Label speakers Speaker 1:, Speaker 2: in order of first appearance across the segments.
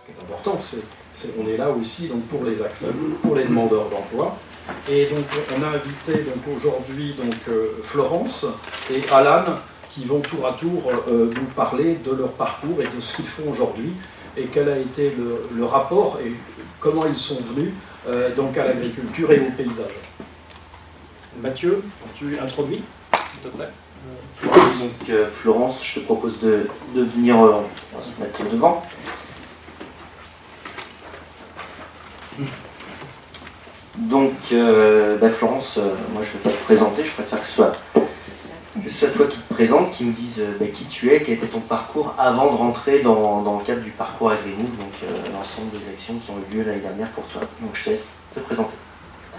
Speaker 1: Ce qui est important, on est là aussi donc, pour les acteurs, pour les demandeurs d'emploi. Et donc on a invité donc, aujourd'hui Florence et Alan qui vont tour à tour nous parler de leur parcours et de ce qu'ils font aujourd'hui et quel a été le rapport et comment ils sont venus donc à l'agriculture et au paysage. Mathieu, tu introduis, s'il te plaît.
Speaker 2: Donc Florence, je te propose de venir, on va se mettre devant. Donc Florence, moi je ne vais pas te présenter, je préfère que ce soit toi qui te présente, qui me dise qui tu es, quel était ton parcours avant de rentrer dans le cadre du parcours AgriMove, donc l'ensemble des actions qui ont eu lieu l'année dernière pour toi. Donc je te laisse te présenter.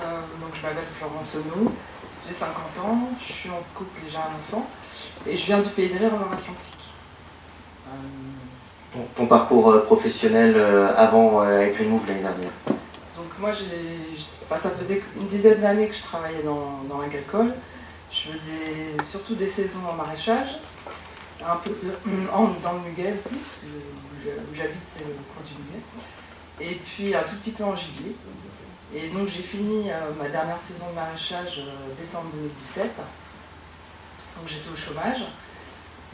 Speaker 3: Donc je m'appelle Florence Onou, j'ai 50 ans, je suis en couple et j'ai un enfant, et je viens du Pays de Rire en Loire-Atlantique.
Speaker 2: Ton parcours professionnel avant AgriMove l'année dernière.
Speaker 3: Donc moi, ça faisait une dizaine d'années que je travaillais dans l'agricole. Je faisais surtout des saisons en maraîchage, un peu dans le muguet aussi, où j'habite, c'est le coin du muguet, et puis un tout petit peu en gibier. Et donc j'ai fini ma dernière saison de maraîchage décembre 2017, donc j'étais au chômage.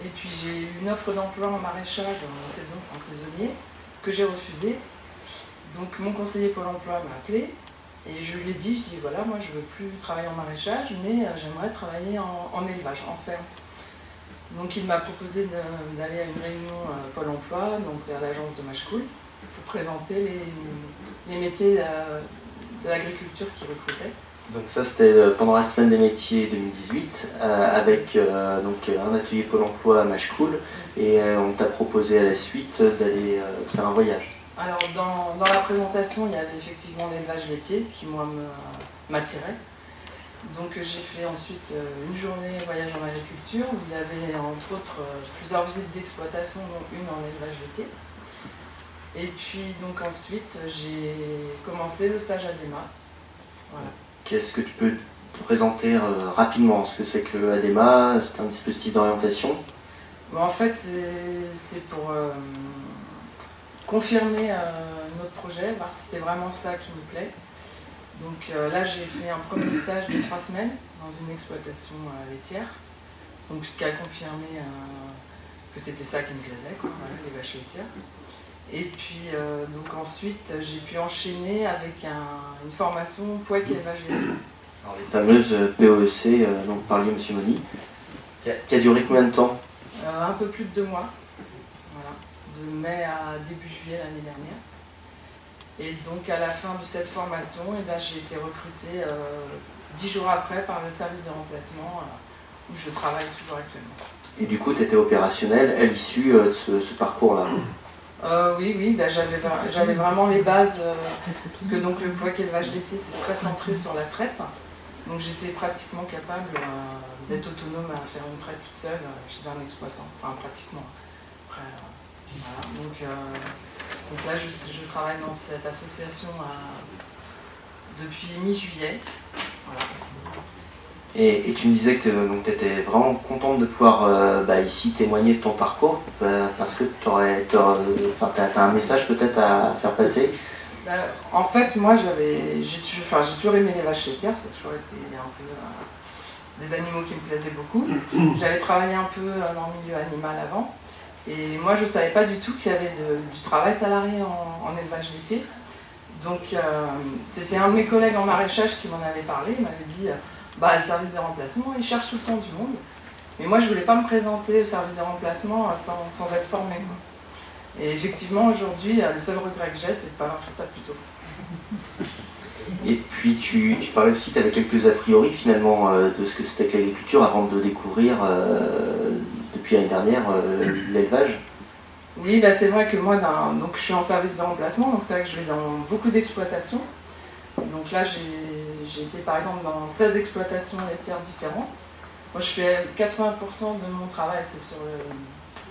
Speaker 3: Et puis j'ai eu une offre d'emploi en maraîchage en saisonnier que j'ai refusée. Donc mon conseiller Pôle emploi m'a appelé et je lui ai dit, voilà, moi je veux plus travailler en maraîchage, mais j'aimerais travailler en élevage, en ferme. Donc il m'a proposé d'aller à une réunion Pôle emploi, donc à l'agence de Machecoul, pour présenter les métiers de l'agriculture qui recrutaient.
Speaker 2: Donc ça c'était pendant la semaine des métiers 2018 avec un atelier Pôle emploi à Machecoul et on t'a proposé à la suite d'aller faire un voyage.
Speaker 3: Alors dans la présentation il y avait effectivement l'élevage laitier qui moi m'attirait. Donc j'ai fait ensuite une journée voyage en agriculture où il y avait entre autres plusieurs visites d'exploitation dont une en élevage laitier. Et puis donc ensuite j'ai commencé le stage ADEMA. Voilà.
Speaker 2: Qu'est-ce que tu peux te présenter rapidement ce que c'est que le ADEMA? C'est un dispositif d'orientation.
Speaker 3: Bon, en fait c'est pour confirmer notre projet, voir si c'est vraiment ça qui nous plaît. Donc là j'ai fait un premier stage de 3 semaines dans une exploitation laitière, donc ce qui a confirmé que c'était ça qui me plaisait, quoi, voilà, les vaches laitières. Et puis donc ensuite j'ai pu enchaîner avec une formation POEC et élevage laitier.
Speaker 2: Alors, les fameuses POEC dont vous parliez M. Moni, qui a duré combien de temps?
Speaker 3: Un peu plus de 2 mois, voilà, de mai à début juillet l'année dernière. Et donc à la fin de cette formation, j'ai été recrutée 10 jours après par le service de remplacement où je travaille toujours actuellement.
Speaker 2: Et du coup, tu étais opérationnelle à l'issue de ce parcours-là?
Speaker 3: Oui, j'avais vraiment les bases, parce que donc le POEC élevage laitier c'est très centré sur la traite. Donc j'étais pratiquement capable d'être autonome à faire une traite toute seule chez un exploitant, enfin pratiquement. Après, voilà. Donc là je travaille dans cette association depuis mi-juillet. Voilà.
Speaker 2: Et tu me disais que tu étais vraiment contente de pouvoir ici témoigner de ton parcours, parce que tu as un message peut-être à faire passer.
Speaker 3: En fait, moi j'ai toujours aimé les vaches laitières, ça a toujours été un peu des animaux qui me plaisaient beaucoup. J'avais travaillé un peu dans le milieu animal avant, et moi je ne savais pas du tout qu'il y avait du travail salarié en élevage laitier. Donc c'était un de mes collègues en maraîchage qui m'en avait parlé, il m'avait dit le service de remplacement, il cherche tout le temps du monde. Mais moi je ne voulais pas me présenter au service de remplacement sans être formée, quoi. Et effectivement, aujourd'hui, le seul regret que j'ai, c'est de ne pas avoir fait ça plus tôt.
Speaker 2: Et puis, tu parlais aussi, tu avais quelques a priori finalement de ce que c'était que l'agriculture avant de découvrir, depuis l'année dernière, l'élevage.
Speaker 3: Oui, c'est vrai que moi, donc, je suis en service de remplacement, donc c'est vrai que je vais dans beaucoup d'exploitations. Donc là, j'ai été par exemple dans 16 exploitations laitières différentes. Moi, je fais 80% de mon travail, c'est sur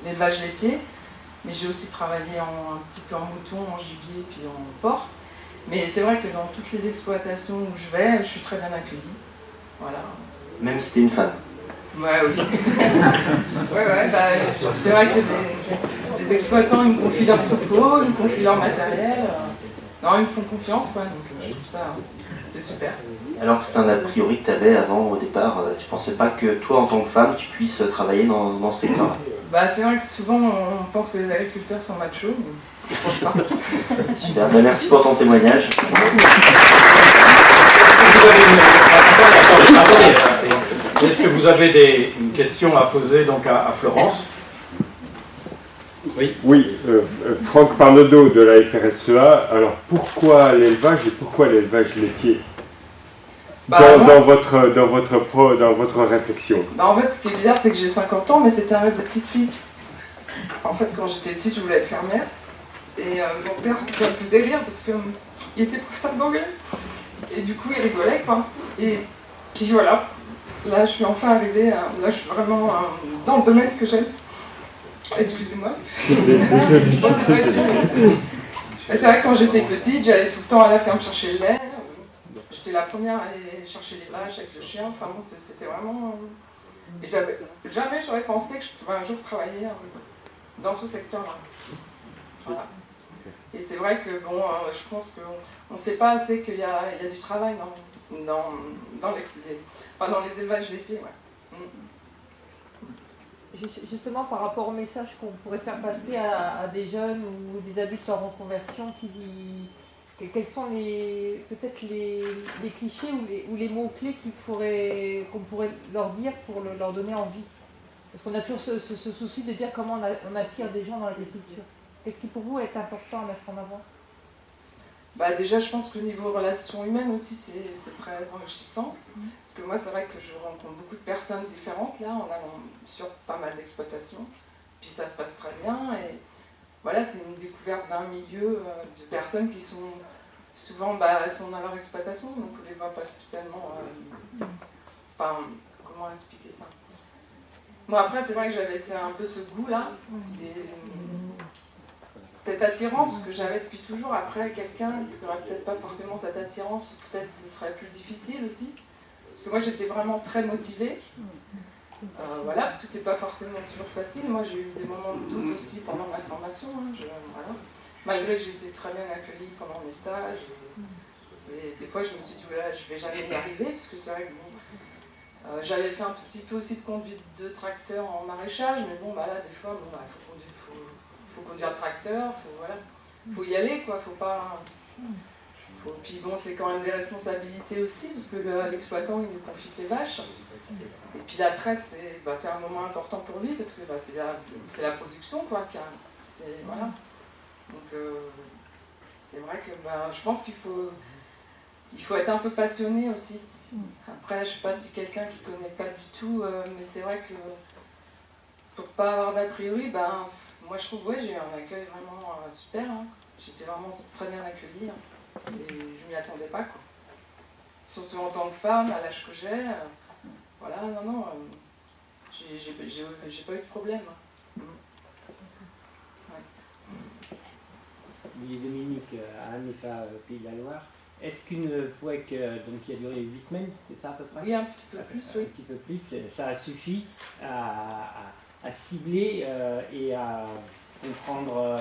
Speaker 3: l'élevage laitier. Mais j'ai aussi travaillé un petit peu en mouton, en gibier, puis en porc. Mais c'est vrai que dans toutes les exploitations où je vais, je suis très bien accueillie. Voilà.
Speaker 2: Même si t'es une femme?
Speaker 3: Ouais, oui. C'est vrai que les les exploitants, ils me confient leur troupeau, ils me confient leur matériel. Non, ils me font confiance, quoi. Donc je trouve ça, c'est super.
Speaker 2: Alors que c'est un a priori que tu avais avant, au départ, tu pensais pas que toi, en tant que femme, tu puisses travailler dans ce secteur-là?
Speaker 3: Bah, c'est vrai que souvent, on pense que les agriculteurs sont machos, mais je pense pas.
Speaker 2: Super, ben, merci pour ton témoignage.
Speaker 1: Est-ce que vous avez une question à poser donc à Florence? Oui.
Speaker 4: Oui, Franck Parnaudot de la FRSEA. Alors pourquoi l'élevage et pourquoi l'élevage laitier dans votre réflexion?
Speaker 3: Bah, en fait, ce qui est bizarre, c'est que j'ai 50 ans, mais c'était un rêve de petite fille. En fait, quand j'étais petite, je voulais être fermière. Et mon père, ça me faisait rire parce qu'il était professeur d'anglais. Et du coup, il rigolait, quoi. Et puis voilà, là, je suis enfin arrivée, là, je suis vraiment dans le domaine que j'aime. Excusez-moi. C'est vrai que quand j'étais petite, j'allais tout le temps à la ferme chercher le lait. J'étais la première à aller chercher les vaches avec le chien. Enfin bon, c'était vraiment... Et jamais j'aurais pensé que je pouvais un jour travailler dans ce secteur-là. Voilà. Et c'est vrai que, bon, je pense qu'on ne sait pas assez qu'il y a du travail dans les élevages laitiers. Ouais.
Speaker 5: Justement, par rapport au message qu'on pourrait faire passer à des jeunes ou des adultes en reconversion, quels sont peut-être les clichés ou les mots-clés qu'on pourrait leur dire pour leur donner envie? Parce qu'on a toujours ce souci de dire comment on attire des gens dans l'agriculture. Qu'est-ce qui pour vous est important à mettre en avant?
Speaker 3: Bah déjà, je pense que niveau relations humaines aussi, c'est très enrichissant. Parce que moi, c'est vrai que je rencontre beaucoup de personnes différentes, là, en allant sur pas mal d'exploitations. Puis ça se passe très bien. Et voilà, c'est une découverte d'un milieu de personnes qui sont souvent, elles sont dans leur exploitation, donc on les voit pas spécialement... Enfin, comment expliquer ça? Bon, après, c'est vrai que j'avais un peu ce goût-là. Cette attirance que j'avais depuis toujours après quelqu'un qui n'aurait peut-être pas forcément cette attirance, peut-être ce serait plus difficile aussi. Parce que moi j'étais vraiment très motivée. Voilà, parce que c'est pas forcément toujours facile. Moi j'ai eu des moments de doute aussi pendant ma formation. Voilà. Malgré que j'étais très bien accueillie pendant mes stages. Des fois je me suis dit, voilà, je vais jamais y arriver, parce que c'est vrai que bon, j'avais fait un tout petit peu aussi de conduite de tracteur en maraîchage, mais bon, là des fois, faut conduire le tracteur, faut y aller, quoi, faut pas... Puis bon, c'est quand même des responsabilités aussi, parce que l'exploitant, il nous confie ses vaches. Et puis la traite, c'est un moment important pour lui, parce que c'est la production, quoi. Voilà. Donc, c'est vrai que je pense qu'il faut être un peu passionné aussi. Après, je sais pas si quelqu'un qui connaît pas du tout, mais c'est vrai que pour pas avoir d'a priori, moi je trouve, j'ai eu un accueil vraiment super. J'étais vraiment très bien accueillie. Et je m'y attendais pas, quoi. Surtout en tant que femme, à l'âge que j'ai. Voilà, non, j'ai pas eu de problème.
Speaker 6: Oui, Dominique, à Anefa, Pays de la Loire. Est-ce qu'une POEC qui a duré 8 semaines, c'est ça à peu près?
Speaker 3: Oui, un petit peu plus, oui.
Speaker 6: Un petit peu plus, ça a suffi à cibler et à comprendre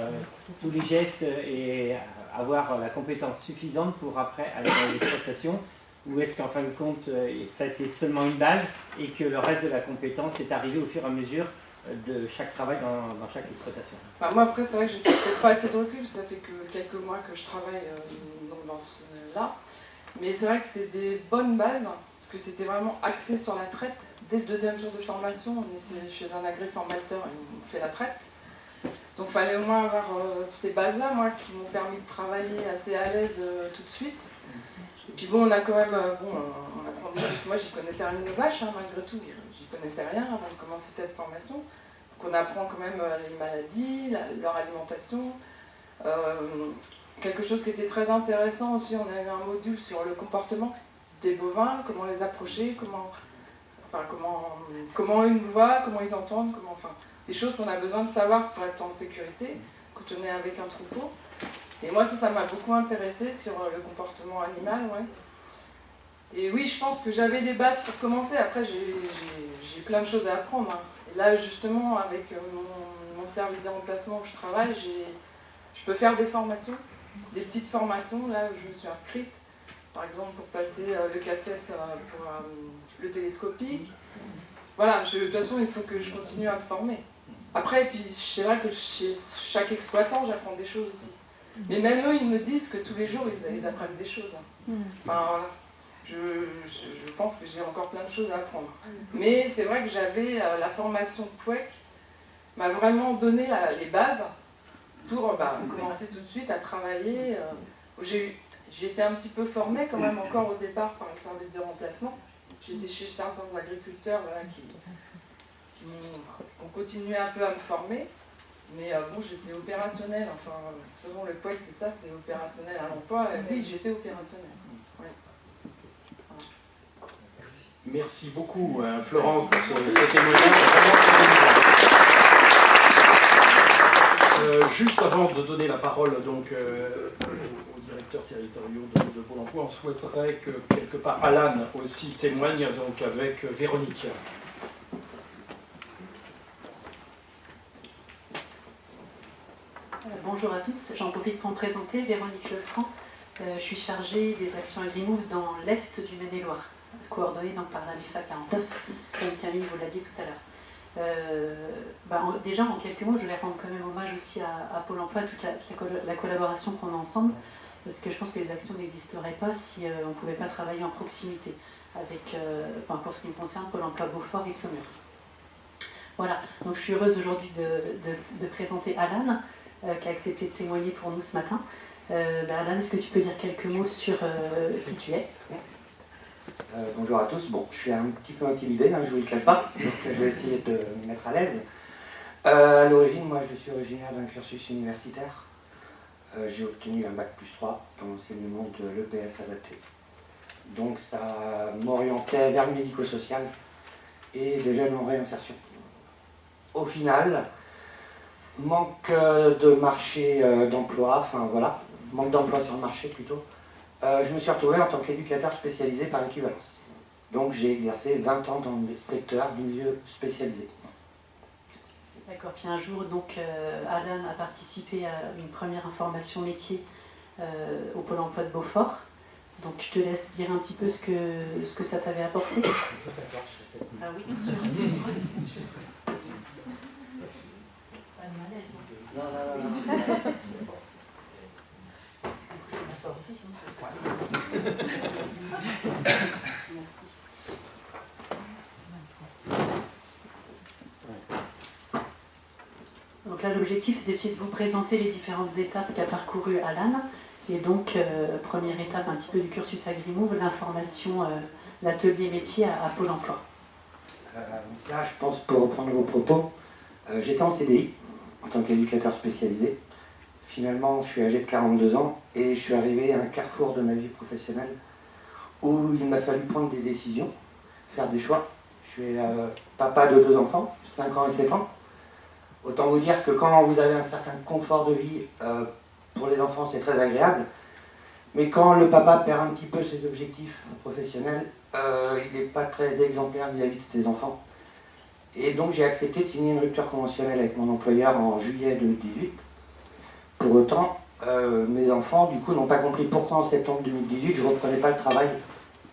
Speaker 6: tous les gestes et avoir la compétence suffisante pour après aller dans l'exploitation? Ou est-ce qu'en fin de compte, ça a été seulement une base et que le reste de la compétence est arrivé au fur et à mesure de chaque travail dans chaque exploitation?
Speaker 3: Moi, après, c'est vrai que j'ai peut-être pas assez de recul, ça fait que quelques mois que je travaille dans ce-là. Mais c'est vrai que c'est des bonnes bases, parce que c'était vraiment axé sur la traite. Dès le deuxième jour de formation, on est chez un agriformateur et on fait la traite. Donc il fallait au moins avoir ces bases-là, moi, qui m'ont permis de travailler assez à l'aise tout de suite. Et puis bon, on a quand même, on apprend des choses. Moi, j'y connaissais rien aux vaches, malgré tout, j'y connaissais rien avant de commencer cette formation. Donc on apprend quand même les maladies, leur alimentation. Quelque chose qui était très intéressant aussi, on avait un module sur le comportement des bovins, comment les approcher, comment ils nous voient, comment ils entendent, des choses qu'on a besoin de savoir pour être en sécurité quand on est avec un troupeau. Et moi, ça m'a beaucoup intéressée sur le comportement animal, ouais. Et oui, je pense que j'avais des bases pour commencer. Après, j'ai plein de choses à apprendre. Et là, justement, avec mon service des remplacements où je travaille, je peux faire des formations, des petites formations là où je me suis inscrite. Par exemple pour passer le CACES pour le télescopique. Voilà, de toute façon il faut que je continue à me former. Après, puis c'est vrai que chez chaque exploitant j'apprends des choses aussi. Mais même eux ils me disent que tous les jours ils apprennent des choses. Enfin, voilà. Je pense que j'ai encore plein de choses à apprendre. Mais c'est vrai que j'avais la formation PWEC m'a vraiment donné les bases pour commencer tout de suite à travailler. J'ai été un petit peu formée quand même encore au départ par le service de remplacement. J'étais chez certains agriculteurs voilà, qui ont continué un peu à me former. Mais bon, j'étais opérationnelle. Enfin, de toute façon, le PWEC, c'est ça, c'est opérationnel à l'emploi. Et oui, j'étais opérationnelle. Ouais.
Speaker 1: Merci beaucoup, Florence, pour ce témoignage. Juste avant de donner la parole donc, aux directeurs territoriaux de Pôle emploi, on souhaiterait que quelque part Alan aussi témoigne donc, avec Véronique.
Speaker 7: Bonjour à tous, j'en profite pour me présenter, Véronique Lefranc. Je suis chargée des actions AgriMove dans l'Est du Maine-et-Loire, coordonnée donc par la MIFA 49, comme Camille vous l'a dit tout à l'heure. Déjà en quelques mots, je vais rendre quand même hommage aussi à Pôle emploi, toute la collaboration qu'on a ensemble, parce que je pense que les actions n'existeraient pas si on ne pouvait pas travailler en proximité avec, pour ce qui me concerne, Pôle emploi Beaufort et Saumur. Voilà, donc je suis heureuse aujourd'hui de présenter Alan, qui a accepté de témoigner pour nous ce matin. Alan, est-ce que tu peux dire quelques mots sur qui tu es?
Speaker 8: Bonjour à tous. Bon, je suis un petit peu intimidé, je ne vous le cache pas, donc je vais essayer de me mettre à l'aise. À l'origine, moi je suis originaire d'un cursus universitaire. J'ai obtenu un bac plus 3 dans l'enseignement de l'EPS adapté. Donc ça m'orientait vers le médico-social et des jeunes en réinsertion. Au final, manque de marché d'emploi, manque d'emploi sur le marché plutôt. Je me suis retrouvé en tant qu'éducateur spécialisé par équivalence. Donc j'ai exercé 20 ans dans le secteur du milieu spécialisé.
Speaker 7: D'accord, puis un jour, donc, Alan a participé à une première information métier au Pôle emploi de Beaufort. Donc je te laisse dire un petit peu ce que ça t'avait apporté. Ah oui, bien sûr. Pas de malaise. Merci. Donc là, l'objectif, c'est d'essayer de vous présenter les différentes étapes qu'a parcouru Alan. Et donc, première étape un petit peu du cursus AgriMove, l'information, l'atelier métier à Pôle emploi.
Speaker 8: Là, je pense, pour reprendre vos propos, j'étais en CDI en tant qu'éducateur spécialisé. Finalement, je suis âgé de 42 ans et je suis arrivé à un carrefour de ma vie professionnelle où il m'a fallu prendre des décisions, faire des choix. Je suis papa de 2 enfants, 5 ans et 7 ans. Autant vous dire que quand vous avez un certain confort de vie, pour les enfants, c'est très agréable. Mais quand le papa perd un petit peu ses objectifs professionnels, il n'est pas très exemplaire vis-à-vis de ses enfants. Et donc j'ai accepté de signer une rupture conventionnelle avec mon employeur en juillet 2018. Pour autant, mes enfants, du coup, n'ont pas compris pourquoi en septembre 2018, je ne reprenais pas le travail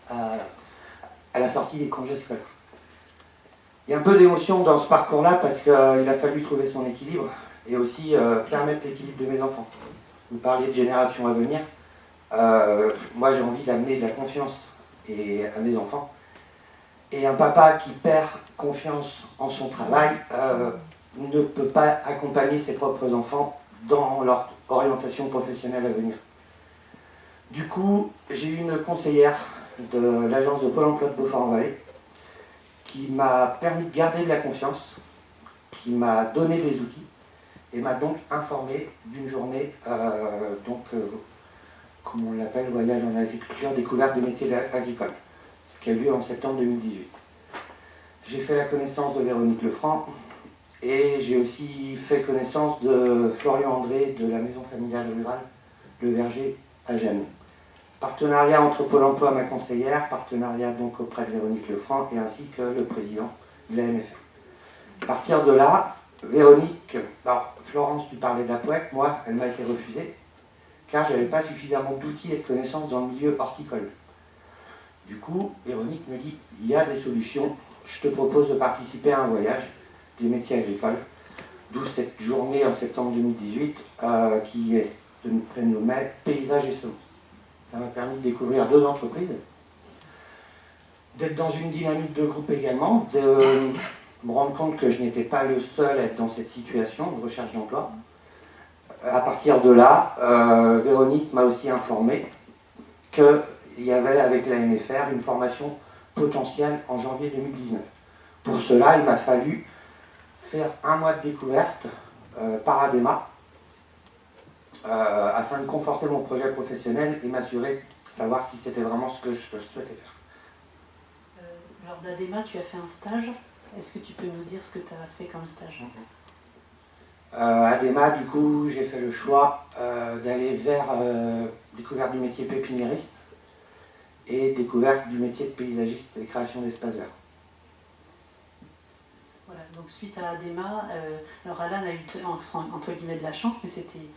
Speaker 8: à la sortie des congés scolaires. Il y a un peu d'émotion dans ce parcours-là parce qu'il a fallu trouver son équilibre et aussi permettre l'équilibre de mes enfants. Vous parliez de génération à venir. Moi, j'ai envie d'amener de la confiance à mes enfants. Et un papa qui perd confiance en son travail ne peut pas accompagner ses propres enfants dans leur orientation professionnelle à venir. Du coup, j'ai eu une conseillère de l'agence de Pôle emploi de Beaufort-en-Vallée qui m'a permis de garder de la confiance, qui m'a donné des outils et m'a donc informé d'une journée, comme on l'appelle, voyage en agriculture, découverte des métiers agricoles, qui a eu lieu en septembre 2018. J'ai fait la connaissance de Véronique Lefranc et j'ai aussi fait connaissance de Florian André de la maison familiale rurale, le Verger à Gênes. Partenariat entre Pôle emploi, ma conseillère, partenariat donc auprès de Véronique Lefranc et ainsi que le président de la MFR. À partir de là, Véronique, alors Florence, tu parlais de la POEC, moi, elle m'a été refusée, car je n'avais pas suffisamment d'outils et de connaissances dans le milieu horticole. Du coup, Véronique me dit, il y a des solutions, je te propose de participer à un voyage des métiers agricoles, d'où cette journée en septembre 2018 qui est nommée Paysage et Semences. Ça m'a permis de découvrir 2 entreprises, d'être dans une dynamique de groupe également, de me rendre compte que je n'étais pas le seul à être dans cette situation de recherche d'emploi. À partir de là, Véronique m'a aussi informé qu'il y avait avec la MFR une formation potentielle en janvier 2019. Pour cela, il m'a fallu faire 1 mois de découverte par ADEMA afin de conforter mon projet professionnel et m'assurer de savoir si c'était vraiment ce que je souhaitais faire.
Speaker 7: Lors d'ADEMA, tu as fait un stage. Est-ce que tu peux nous dire ce que tu as fait comme stage?
Speaker 8: ADEMA, du coup, j'ai fait le choix d'aller vers découverte du métier pépiniériste et découverte du métier de paysagiste et création d'espaces verts.
Speaker 7: Voilà, donc suite à ADEMA, alors Alan a eu entre guillemets de la chance, mais c'était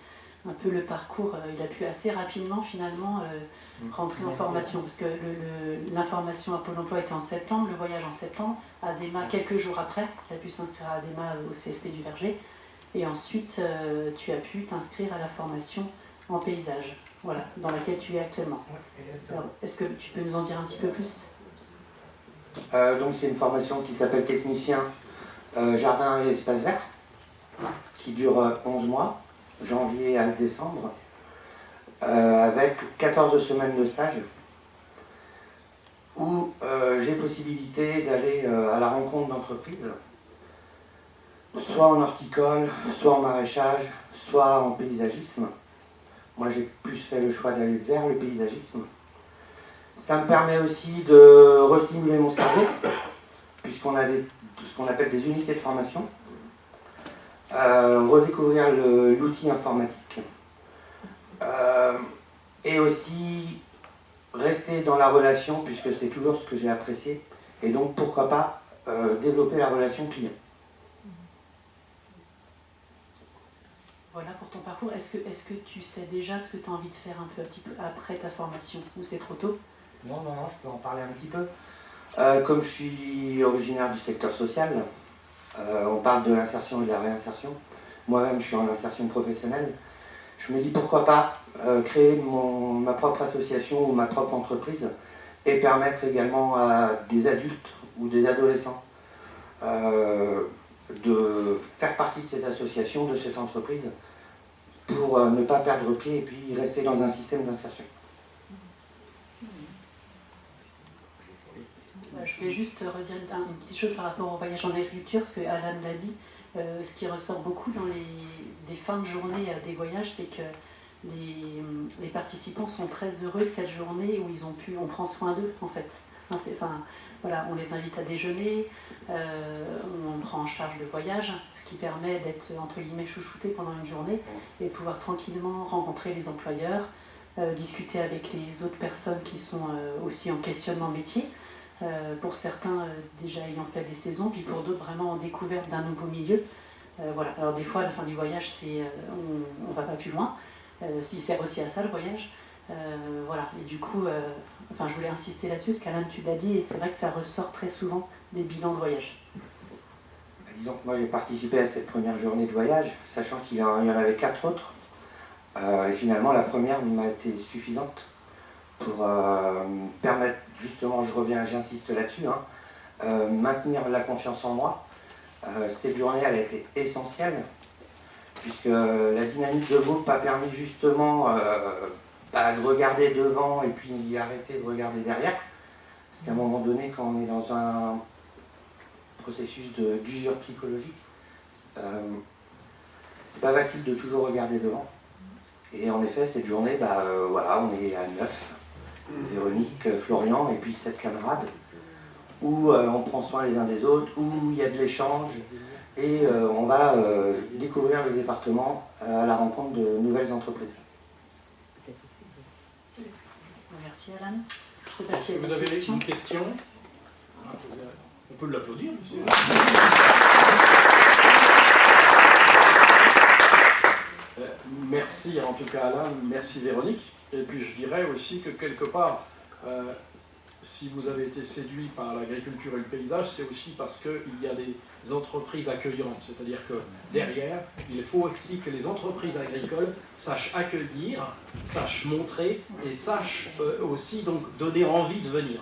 Speaker 7: un peu le parcours, il a pu assez rapidement finalement rentrer en formation, parce que l'information à Pôle emploi était en septembre, le voyage en septembre, ADEMA quelques jours après, il a pu s'inscrire à ADEMA au CFP du Verger, et ensuite tu as pu t'inscrire à la formation en paysage, voilà, dans laquelle tu es actuellement. Alors, est-ce que tu peux nous en dire un petit peu plus?
Speaker 8: Donc c'est une formation qui s'appelle technicien jardin et espaces verts, qui dure 11 mois, janvier à décembre, avec 14 semaines de stage, où j'ai possibilité d'aller à la rencontre d'entreprises, soit en horticole, soit en maraîchage, soit en paysagisme. Moi j'ai plus fait le choix d'aller vers le paysagisme. Ça me permet aussi de restimuler mon cerveau, puisqu'on a ce qu'on appelle des unités de formation, redécouvrir l'outil informatique, et aussi rester dans la relation, puisque c'est toujours ce que j'ai apprécié, et donc pourquoi pas développer la relation client.
Speaker 7: Voilà pour ton parcours. Est-ce que tu sais déjà ce que tu as envie de faire un petit peu après ta formation, ou c'est trop tôt?
Speaker 8: Non, je peux en parler un petit peu. Comme je suis originaire du secteur social, on parle de l'insertion et de la réinsertion. Moi-même, je suis en insertion professionnelle. Je me dis pourquoi pas créer ma propre association ou ma propre entreprise et permettre également à des adultes ou des adolescents de faire partie de cette association, de cette entreprise, pour ne pas perdre pied et puis rester dans un système d'insertion.
Speaker 7: Je vais juste redire une petite chose par rapport au voyage en agriculture, parce que Alan l'a dit, ce qui ressort beaucoup dans les fins de journée des voyages, c'est que les participants sont très heureux de cette journée où on prend soin d'eux en fait. Voilà, on les invite à déjeuner, on prend en charge le voyage, ce qui permet d'être entre guillemets chouchouté pendant une journée et de pouvoir tranquillement rencontrer les employeurs, discuter avec les autres personnes qui sont aussi en questionnement métier. Pour certains déjà ayant fait des saisons, puis pour d'autres vraiment en découverte d'un nouveau milieu. Voilà. Alors des fois, à la fin du voyage, on va pas plus loin. S'il sert aussi à ça, le voyage. Voilà. Et du coup, je voulais insister là-dessus, parce qu'Alain, tu l'as dit, et c'est vrai que ça ressort très souvent des bilans de voyage.
Speaker 8: Disons que moi, j'ai participé à cette première journée de voyage, sachant qu'il y en avait 4 autres. Et finalement, la première m'a été suffisante pour permettre, justement, j'insiste là-dessus, maintenir la confiance en moi. Cette journée, elle a été essentielle, puisque la dynamique de groupe a permis justement de regarder devant et puis arrêter de regarder derrière. Parce qu'à un moment donné, quand on est dans un processus d'usure psychologique, c'est pas facile de toujours regarder devant. Et en effet, cette journée, on est à 9. Véronique, Florian et puis 7 camarades, où on prend soin les uns des autres, où il y a de l'échange et on va découvrir le département à la rencontre de nouvelles entreprises.
Speaker 7: Merci Alan. Je sais pas si
Speaker 1: Vous avez une question? On peut l'applaudir, monsieur. merci en tout cas Alain, merci Véronique. Et puis je dirais aussi que quelque part, si vous avez été séduit par l'agriculture et le paysage, c'est aussi parce qu'il y a des entreprises accueillantes. C'est-à-dire que derrière, il faut aussi que les entreprises agricoles sachent accueillir, sachent montrer et sachent aussi donc donner envie de venir.